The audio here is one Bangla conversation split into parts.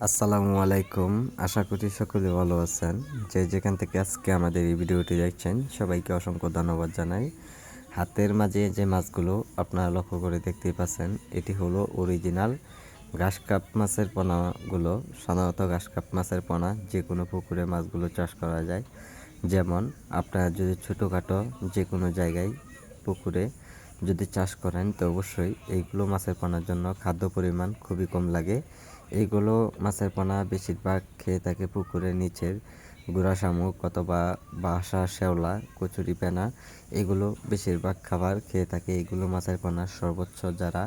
আসসালামু আলাইকুম। আশা করি সকলে ভালো আছেন। যে যেখান থেকে আজকে আমাদের এই ভিডিওটি দেখছেন সবাইকে অসংখ্য ধন্যবাদ জানাই। হাতের মাঝে যে মাছগুলো আপনারা লক্ষ্য করে দেখতেই পাচ্ছেন, এটি হলো অরিজিনাল ঘাস কাপ মাছের পোনাগুলো। সাধারণত ঘাস কাপ মাছের পোনা যে কোনো পুকুরে মাছগুলো চাষ করা যায়। যেমন আপনারা যদি ছোটোখাটো যে কোনো জায়গায় পুকুরে যদি চাষ করেন তো অবশ্যই এইগুলো মাছের পোনার জন্য খাদ্য পরিমাণ খুবই কম লাগে। এইগুলো মাছের পোনা বেশিরভাগ খেয়ে থাকে পুকুরের নিচের গুড়া শামুক অথবা বাসা শেওলা কচুরিপানা, এগুলো বেশিরভাগ খাবার খেয়ে থাকে। এইগুলো মাছের পোনা সর্বোচ্চ যারা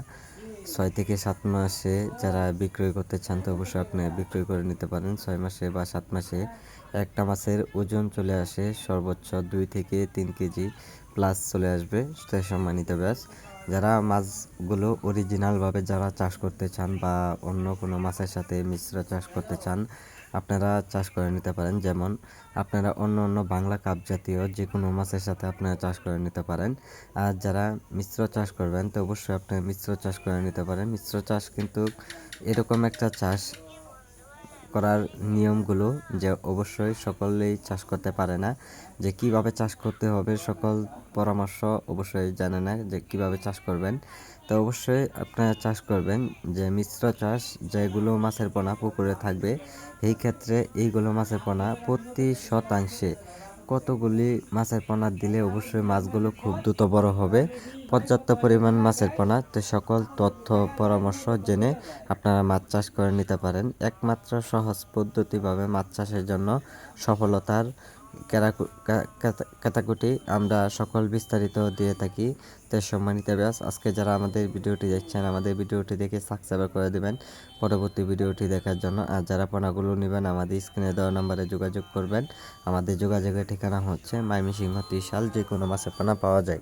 6 থেকে 7 মাসে যারা বিক্রয় করতে চান তো অবশ্যই আপনি বিক্রয় করে নিতে পারেন। 6 মাসে বা 7 মাসে একটা মাছের ওজন চলে আসে সর্বোচ্চ 2 থেকে 3 কেজি প্লাস চলে আসবে। তো সম্মানিত ব্যাস, যারা মাছগুলো অরিজিনালভাবে যারা চাষ করতে চান বা অন্য কোনো মাছের সাথে মিশ্র চাষ করতে চান, আপনারা চাষ করে নিতে পারেন। যেমন আপনারা অন্য অন্য বাংলা কাপ জাতীয় যে কোনো মাছের সাথে আপনারা চাষ করে নিতে পারেন। আর যারা মিশ্র চাষ করবেন তো অবশ্যই আপনারা মিশ্র চাষ করে নিতে পারেন। মিশ্র চাষ কিন্তু এরকম একটা চাষ করার নিয়মগুলো যে অবশ্যই সকলেই চাষ করতে পারে না, যে কিভাবে চাষ করতে হবে সকল পরামর্শ অবশ্যই জানে না যে কিভাবে চাষ করবেন। তো অবশ্যই আপনারা চাষ করবেন যে মিশ্র চাষ, যেগুলো মাছের পোনা পুকুরে থাকবে এই ক্ষেত্রে এইগুলো মাছের পোনা প্রতি শতাংশে কতগুলি মাছের পোনা দিলে অবশ্যই মাছগুলো খুব দ্রুত বড় হবে, পর্যাপ্ত পরিমাণ মাছের পোনা। তো সকল তথ্য পরামর্শ জেনে আপনারা মাছ চাষ করে নিতে পারেন। একমাত্র সহজ পদ্ধতিভাবে মাছ চাষের জন্য সফলতার কাটাকুটি আমরা সকল বিস্তারিত দিয়ে থাকি। তো সম্মানিত ব্যাস, আজকে যারা আমাদের ভিডিওটি দেখছেন আমাদের ভিডিওটি দেখে সাবস্ক্রাইব করে দেবেন পরবর্তী ভিডিওটি দেখার জন্য। আর যারা পোনাগুলো নেবেন আমাদের স্ক্রিনে দেওয়া নম্বরে যোগাযোগ করবেন। আমাদের যোগাযোগের ঠিকানা হচ্ছে ময়মনসিংহ 30 যে কোনো মাছের পোনা পাওয়া যায়।